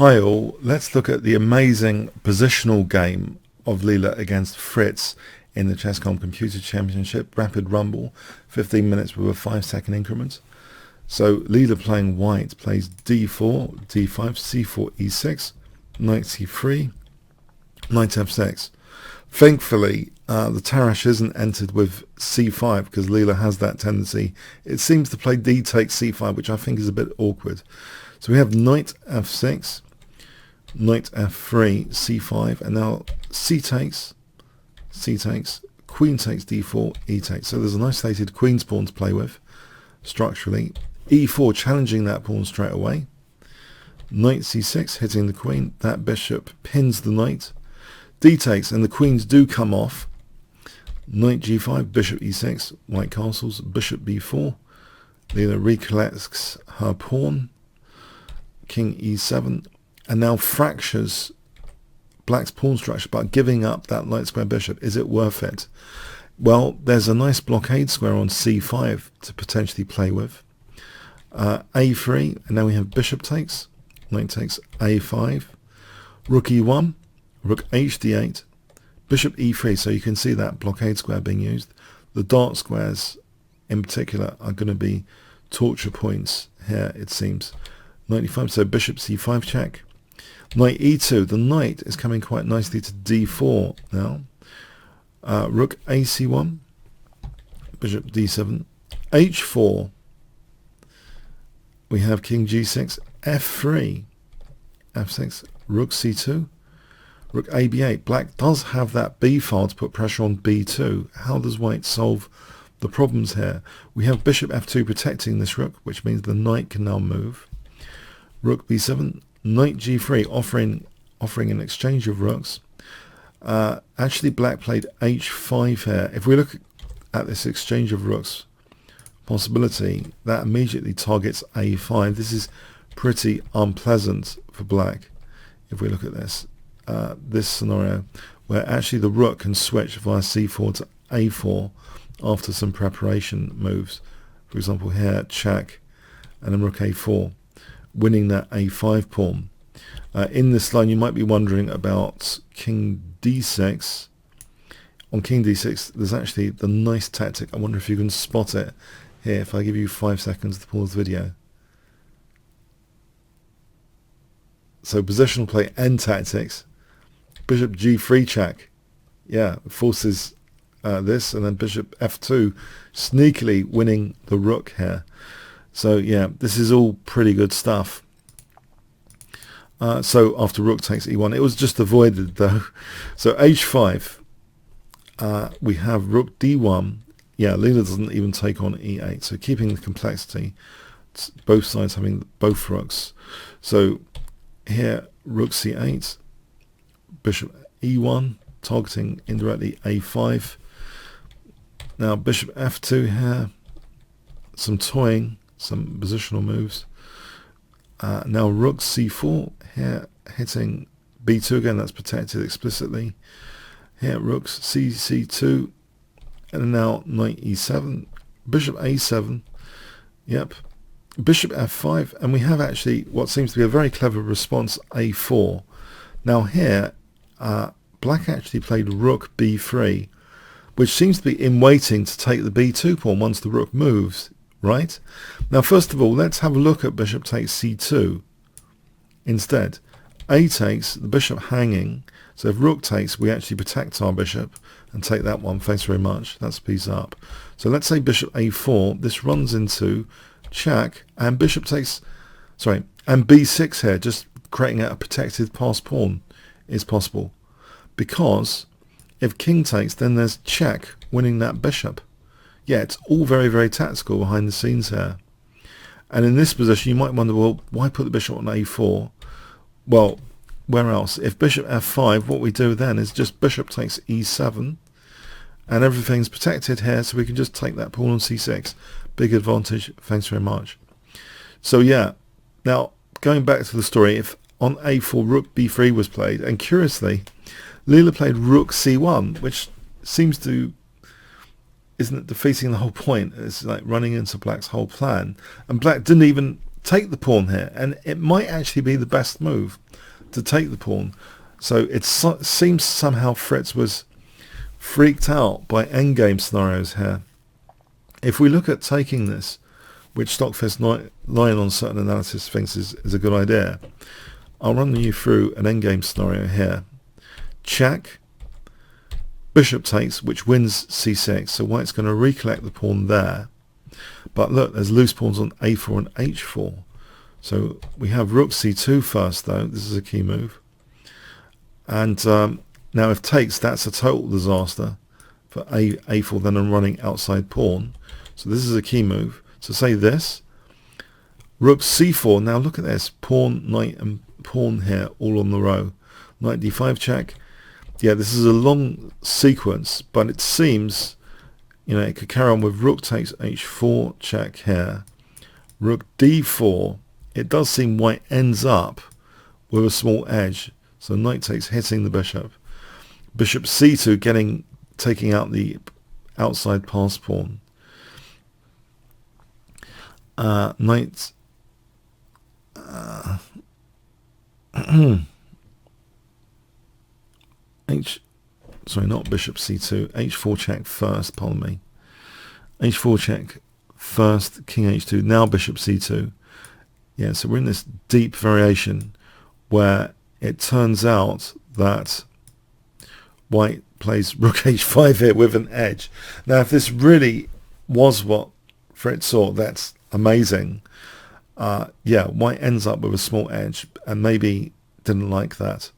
Hi all, let's look at the amazing positional game of Leela against Fritz in the Chess.com Computer Championship Rapid Rumble, 15 minutes with a 5-second increment. So Leela playing white plays d4, d5, c4, e6, knight c3, knight f6. Thankfully, the Tarrasch isn't entered with c5 because Leela has that tendency. It seems to play d takes c5, which I think is a bit awkward. So we have knight f6, knight f3, c5, and now c takes, queen takes d4, e takes. So there's an isolated queen's pawn to play with structurally. e4 challenging that pawn straight away. Knight c6 hitting the queen. That bishop pins the knight. D takes, and the queens do come off. Knight g5, bishop e6, white castles, bishop b4. Leela recollects her pawn. King e7, and now fractures black's pawn structure by giving up that light square bishop. Is it worth it? Well, there's a nice blockade square on c5 to potentially play with. a3, and now we have bishop takes, knight takes a5, rook e1, rook hd8, bishop e3. So you can see that blockade square being used. The dart squares in particular are going to be torture points here, it seems. 95, so bishop c5 check. Knight e2, the knight is coming quite nicely to d4 now. Rook ac1, bishop d7, h4. We have king g6, f3, f6, rook c2, rook ab8. Black does have that b file to put pressure on b2. How does white solve the problems here? We have bishop f2 protecting this rook, which means the knight can now move. Rook b7, knight g3, offering an exchange of rooks. Actually, black played h5 here. If we look at this exchange of rooks possibility, that immediately targets a5. This is pretty unpleasant for black. If we look at this, this scenario where actually the rook can switch via c4 to a4 after some preparation moves. For example, here check, and then rook a4. Winning that a5 pawn. In this line you might be wondering about king d6. On king d6 there's actually the nice tactic. I wonder if you can spot it here if I give you 5 seconds to pause the video. So positional play and tactics. Bishop g3 check. Yeah, forces this, and then bishop f2 sneakily winning the rook here. So yeah, this is all pretty good stuff. So after rook takes e1, it was just avoided though. So h5, we have rook d1. Yeah, Leela doesn't even take on e8, so keeping the complexity, both sides having both rooks. So here rook c8, bishop e1, targeting indirectly a5. Now bishop f2 here, some toying, some positional moves. Now rook c4 here, hitting b2 again. That's protected explicitly. Here rooks c2, and now knight e7, bishop a7. Yep, bishop f5, and we have actually what seems to be a very clever response, a4. Now here, black actually played rook b3, which seems to be in waiting to take the b2 pawn once the rook moves. Right? Now first of all, let's have a look at bishop takes c2 instead. A takes, the bishop hanging. So if rook takes, we actually protect our bishop and take that one. Thanks very much. That's a piece up. So let's say bishop a4. This runs into check, and bishop takes, sorry, and b6 here, just creating a protected passed pawn is possible. Because if king takes, then there's check, winning that bishop. Yeah, it's all very, very tactical behind the scenes here. And in this position, you might wonder, well, why put the bishop on a4? Well, where else? If bishop f5, what we do then is just bishop takes e7, and everything's protected here, so we can just take that pawn on c6. Big advantage. Thanks very much. So yeah, now going back to the story, if on a4 rook b3 was played, and curiously, Leela played rook c1, which seems to isn't it defeating the whole point? It's like running into black's whole plan, and black didn't even take the pawn here, and it might actually be the best move to take the pawn. So it seems somehow Fritz was freaked out by endgame scenarios here. If we look at taking this, which Stockfish 9 on certain analysis thinks is a good idea, I'll run you through an endgame scenario here. Check, bishop takes, which wins c6, so white's going to recollect the pawn there. But look, there's loose pawns on a4 and h4. So we have rook c2 first, though. This is a key move. And now if takes, that's a total disaster for a4, then I'm running outside pawn. So this is a key move. So say this, rook c4. Now look at this, pawn, knight, and pawn here, all on the row. Knight d5 check. Yeah, this is a long sequence, but it seems, you know, it could carry on with rook takes h4 check here. Rook d4. It does seem white ends up with a small edge. So knight takes, hitting the bishop. Bishop c2, taking out the outside pass pawn. Knight not bishop c2, h4 check first, pardon me. h4 check first, king h2, now bishop c2. Yeah, so we're in this deep variation where it turns out that white plays rook h5 here with an edge. Now, if this really was what Fritz saw, that's amazing. Yeah, white ends up with a small edge and maybe didn't like that.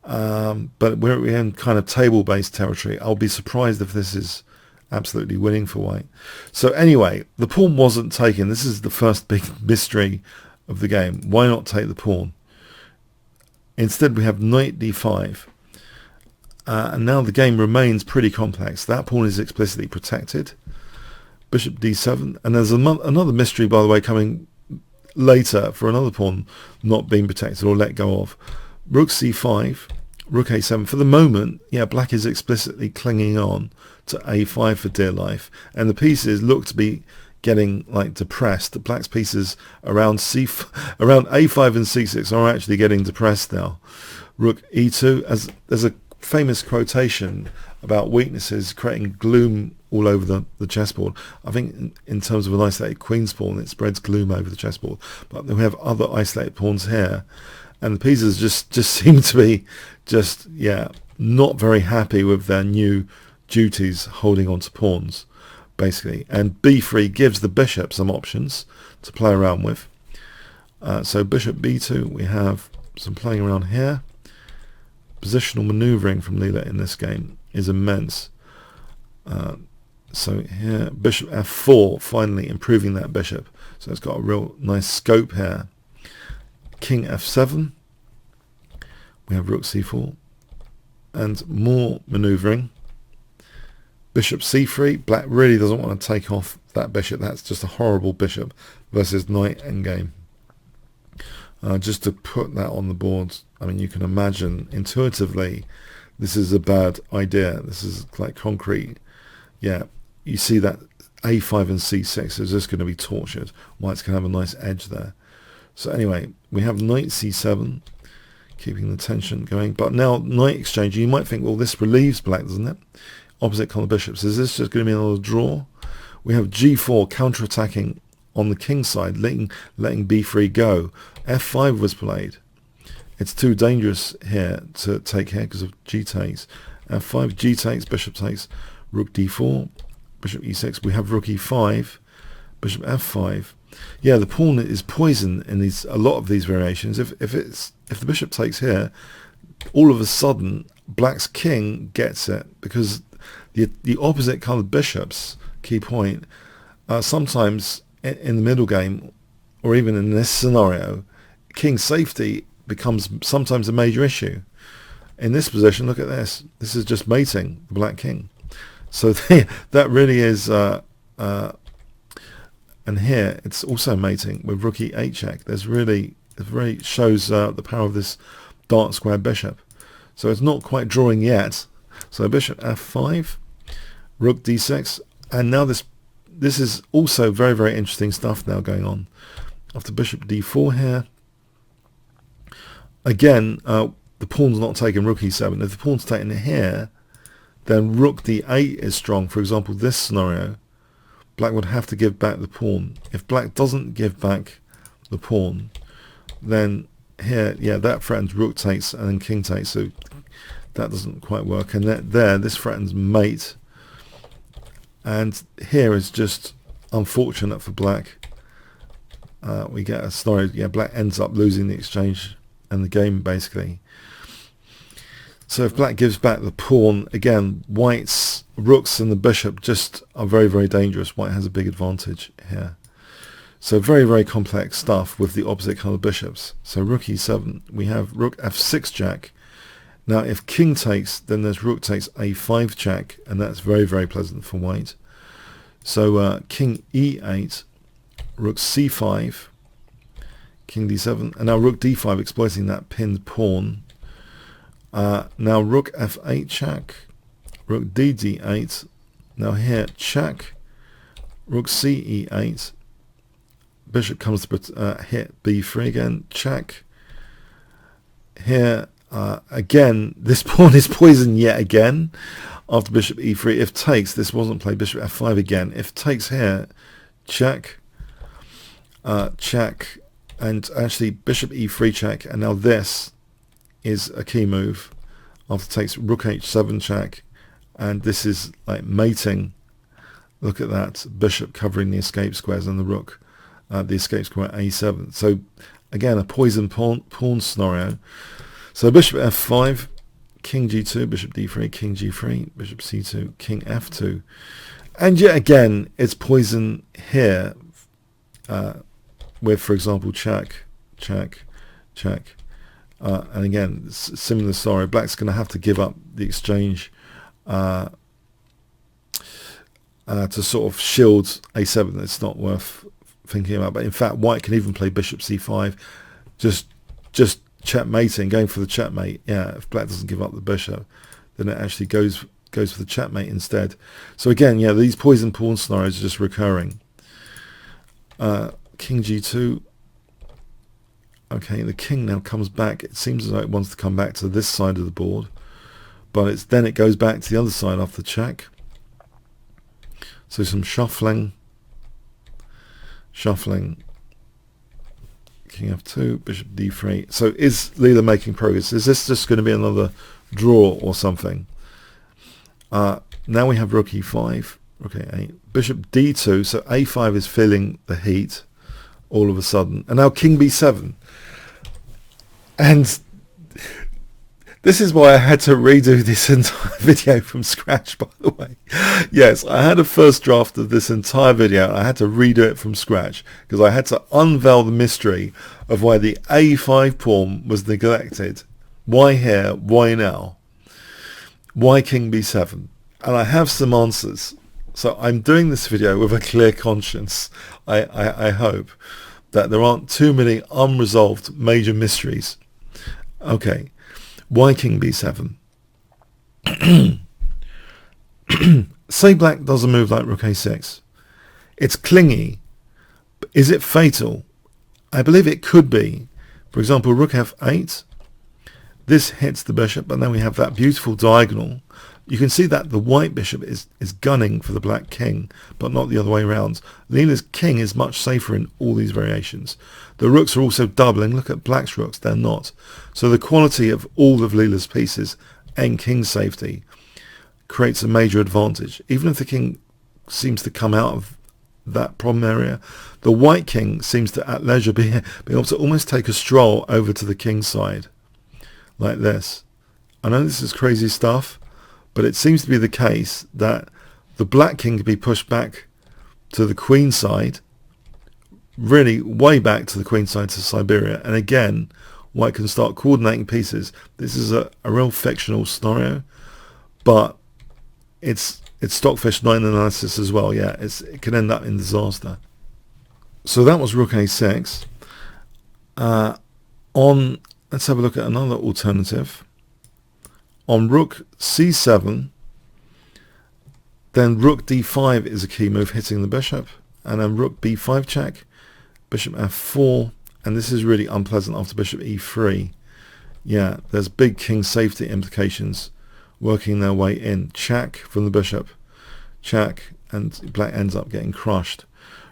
But we're in kind of table-based territory. I'll be surprised if this is absolutely winning for white. So anyway, the pawn wasn't taken. This is the first big mystery of the game. Why not take the pawn? Instead, we have knight d5. And now the game remains pretty complex. That pawn is explicitly protected. Bishop d7. And there's another mystery, by the way, coming later for another pawn not being protected or let go of. Rook c5, rook a7. For the moment, yeah, black is explicitly clinging on to a5 for dear life. And the pieces look to be getting like depressed. The black's pieces around around a5 and c6 are actually getting depressed now. Rook e2, as there's a famous quotation about weaknesses creating gloom all over the chessboard. I think in terms of an isolated queen's pawn, it spreads gloom over the chessboard. But then we have other isolated pawns here, and the pieces just seem to be not very happy with their new duties holding on to pawns, basically. And b3 gives the bishop some options to play around with. So bishop b2, we have some playing around here. Positional maneuvering from Leela in this game is immense. So here, bishop f4, finally improving that bishop. So it's got a real nice scope here. King f7. We have rook c4. And more maneuvering. Bishop c3. Black really doesn't want to take off that bishop. That's just a horrible bishop versus knight endgame. Just to put that on the board, I mean, you can imagine intuitively this is a bad idea. This is like concrete. Yeah, you see that a5 and c6 is just going to be tortured. White's going to have a nice edge there. So anyway, we have knight c7, keeping the tension going. But now knight exchange, you might think, well, this relieves black, doesn't it? Opposite column bishops. Is this just going to be another draw? We have g4 counterattacking on the king side, letting b3 go. f5 was played. It's too dangerous here to take here because of g takes. f5, g takes, bishop takes, rook d4, bishop e6. We have rook e5, bishop f5. Yeah, the pawn is poisoned in a lot of these variations. If the bishop takes here, all of a sudden black's king gets it, because the opposite coloured bishops, key point, sometimes in the middle game, or even in this scenario, king safety becomes sometimes a major issue. In this position, look at this. This is just mating the black king. So that really is, and here it's also mating with rook e8 check. It really shows the power of this dark square bishop. So it's not quite drawing yet. So bishop f5, rook d6, and now this is also very, very interesting stuff now going on. after bishop d4 here. Again, the pawn's not taken rook e7. If the pawn's taken here, then rook d8 is strong. For example, this scenario, black would have to give back the pawn. If black doesn't give back the pawn, then here, yeah, that threatens rook takes and then king takes, so that doesn't quite work. And there, this threatens mate. And here is just unfortunate for black. We get a scenario, yeah, black ends up losing the exchange and the game, basically. So if black gives back the pawn, again, white's rooks and the bishop just are very, very dangerous. White has a big advantage here. So very, very complex stuff with the opposite colour bishops. So rook e7, we have rook f6 jack. Now if king takes, then there's rook takes a5 jack, and that's very, very pleasant for white. So king e8, rook c5, king d7, and now rook d5 exploiting that pinned pawn. Now rook f8 check, rook d d8, now here check, rook c e8, bishop comes to hit b3 again, check. Here again, this pawn is poisoned yet again after bishop e3. If takes, this wasn't played, bishop f5 again. If takes here, check, check, and actually bishop e3 check, and now this is a key move after takes rook h7 check, and this is like mating. Look at that, bishop covering the escape squares and the rook, the escape square a7. So again, a poison pawn scenario. So bishop f5, king g2, bishop d3, king g3, bishop c2, king f2, and yet again it's poison here with, for example, check, check, check. And again, similar story. Black's going to have to give up the exchange to sort of shield a7. It's not worth thinking about. But in fact, white can even play bishop c5, just checkmating, going for the checkmate. Yeah, if black doesn't give up the bishop, then it actually goes for the checkmate instead. So again, yeah, these poison pawn scenarios are just recurring. King g2. Okay, the king now comes back. It seems as though it wants to come back to this side of the board, but then it goes back to the other side after check. So some shuffling, king f2, bishop d3. So is Leela making progress? Is this just going to be another draw or something? Now we have rook e5, rook a8, bishop d2. So a5 is feeling the heat all of a sudden, and now king b7. And this is why I had to redo this entire video from scratch, by the way. Yes, I had a first draft of this entire video, and I had to redo it from scratch because I had to unveil the mystery of why the a5 pawn was neglected. Why here? Why now? Why king b7? And I have some answers. So I'm doing this video with a clear conscience. I hope that there aren't too many unresolved major mysteries. Okay, why king b7? Say black does a move like rook a6. It's clingy. Is it fatal? I believe it could be. For example, rook f8. This hits the bishop, and then we have that beautiful diagonal. You can see that the white bishop is gunning for the black king, but not the other way around. Leela's king is much safer in all these variations. The rooks are also doubling. Look at black's rooks, they're not. So the quality of all of Leela's pieces and king's safety creates a major advantage. Even if the king seems to come out of that problem area, the white king seems to at leisure be able to almost take a stroll over to the king's side, like this. I know this is crazy stuff, but it seems to be the case that the black king can be pushed back to the queen side, really way back to the queen side to Siberia, and again white can start coordinating pieces. This is a real fictional scenario, but it's stockfish 9 analysis as well. Yeah, it can end up in disaster. So that was rook a6. Let's have a look at another alternative. On rook c7, then rook d5 is a key move hitting the bishop, and then rook b5 check, bishop f4, and this is really unpleasant after bishop e3. Yeah, there's big king safety implications working their way in. Check from the bishop, check, and black ends up getting crushed.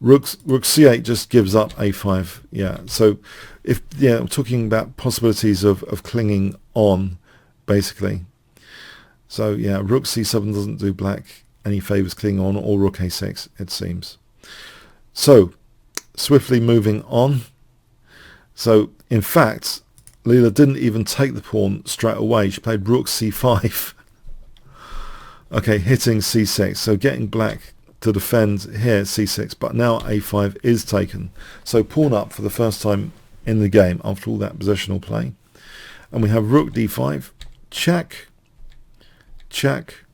Rook c8 just gives up a5. Yeah, so if I'm talking about possibilities of clinging on, basically. So yeah, rook c7 doesn't do black any favors clinging on, or rook a6, it seems. So swiftly moving on. So in fact, Leela didn't even take the pawn straight away. She played rook c5. Okay, hitting c6. So getting black to defend here, c6, but now a5 is taken. So pawn up for the first time in the game after all that positional play. And we have rook d5, check, check,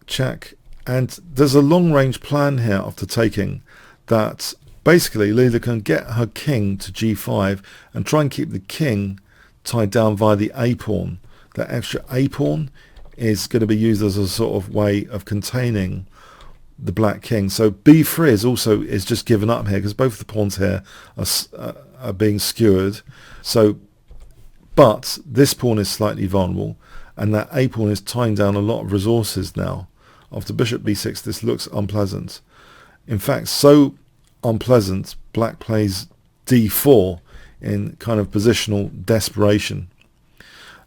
check. And there's a long-range plan here after taking that basically Leela can get her king to g5 and try and keep the king tied down via the a pawn. That extra a pawn is going to be used as a sort of way of containing the black king. So b3 is just given up here because both the pawns here are being skewered. So, but this pawn is slightly vulnerable, and that a pawn is tying down a lot of resources now. After bishop b6, this looks unpleasant. In fact, so unpleasant, black plays d4 in kind of positional desperation.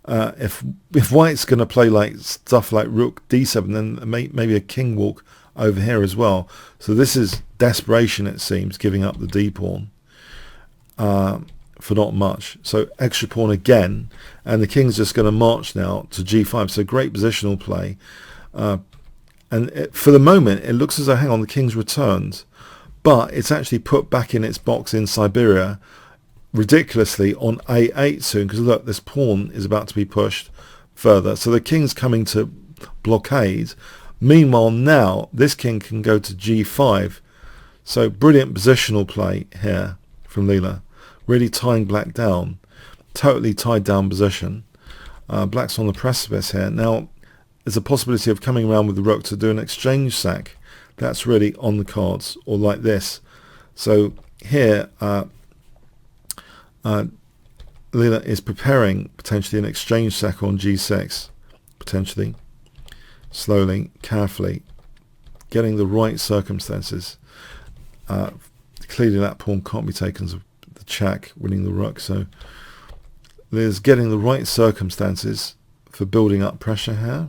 If white's going to play like stuff like rook d7, then maybe a king walk over here as well. So this is desperation, it seems, giving up the d pawn for not much. So extra pawn again, and the king's just going to march now to g5. So great positional play. For the moment, it looks as though, hang on, the king's returned, but it's actually put back in its box in Siberia, ridiculously, on a8 soon, because look, this pawn is about to be pushed further. So the king's coming to blockade. Meanwhile, now this king can go to g5. So brilliant positional play here from Leela, really tying black down, totally tied down position. Black's on the precipice here. Now there's a possibility of coming around with the rook to do an exchange sack. That's really on the cards, or like this. So here Leela is preparing potentially an exchange sack on g6, potentially, slowly, carefully, getting the right circumstances. Clearly that pawn can't be taken as the check, winning the rook, so Leela's getting the right circumstances for building up pressure here.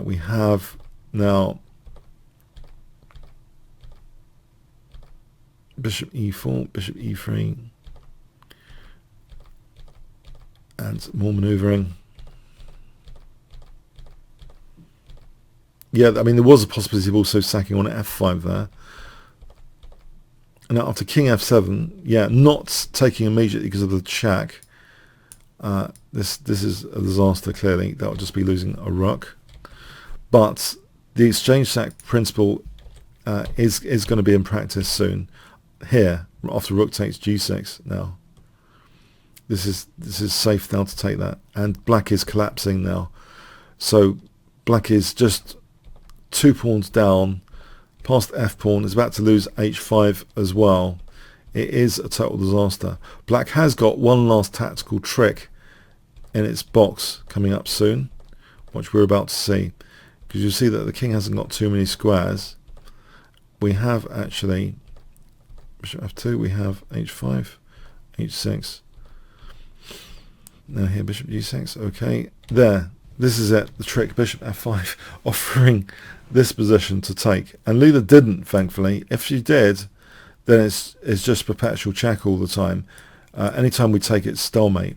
We have now bishop e4, bishop e3, and more manoeuvring. Yeah, I mean, there was a possibility of also sacking on f5 there. And now after king f7, yeah, not taking immediately because of the check. This is a disaster, clearly. That would just be losing a rook. But the exchange sack principle is going to be in practice soon. Here, after rook takes g6 now. This is safe now to take that. And black is collapsing now. So black is just 2 pawns down, past f pawn, is about to lose h5 as well. It is a total disaster. Black has got one last tactical trick in its box coming up soon, which we're about to see, because you see that the king hasn't got too many squares. We have actually bishop f2, we have h5, h6. Now here bishop g6, okay, there. This is it, the trick, bishop f5, offering this position to take. And Leela didn't, thankfully. If she did, then it's just perpetual check all the time. Anytime we take it, stalemate.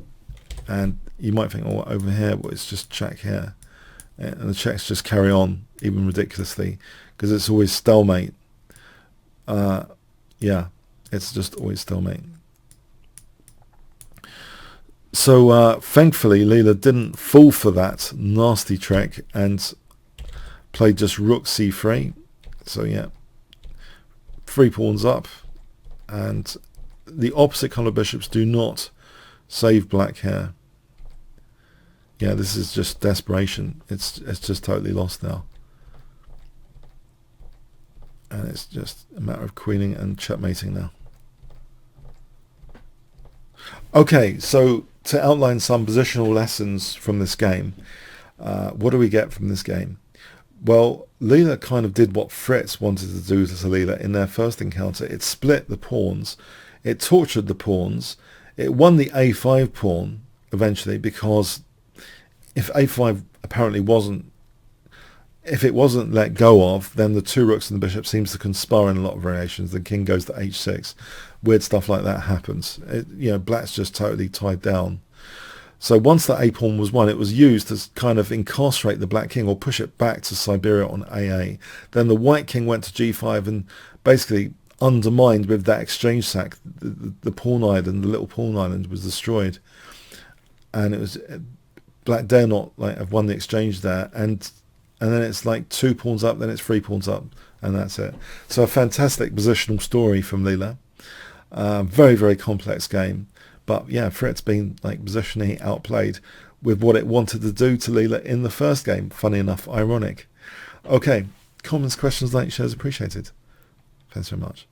And you might think, oh, over here, well, it's just check here. And the checks just carry on, even ridiculously, because it's always stalemate. Yeah, it's just always stalemate. So thankfully Leela didn't fall for that nasty trick and played just rook c3. So yeah, 3 pawns up, and the opposite colour bishops do not save black here. Yeah, this is just desperation. It's just totally lost now. And it's just a matter of queening and checkmating now. Okay, so to outline some positional lessons from this game, what do we get from this game? Well, Leela kind of did what Fritz wanted to do to Leela in their first encounter. It split the pawns, it tortured the pawns, it won the a5 pawn eventually, because if a5 apparently wasn't, if it wasn't let go of, then the two rooks and the bishop seems to conspire in a lot of variations. The king goes to h6. Weird stuff like that happens. Black's just totally tied down. So once the a-pawn was won, it was used to kind of incarcerate the black king or push it back to Siberia on aa. Then the white king went to g5 and basically undermined with that exchange sack. The pawn island, the little pawn island, was destroyed. And it was black dare not have won the exchange there. And then it's like 2 pawns up, then it's 3 pawns up, and that's it. So a fantastic positional story from Leela. Very, very complex game. But yeah, Fritz been positionally outplayed with what it wanted to do to Leela in the first game. Funny enough, ironic. Okay, comments, questions, likes, shares appreciated. Thanks very much.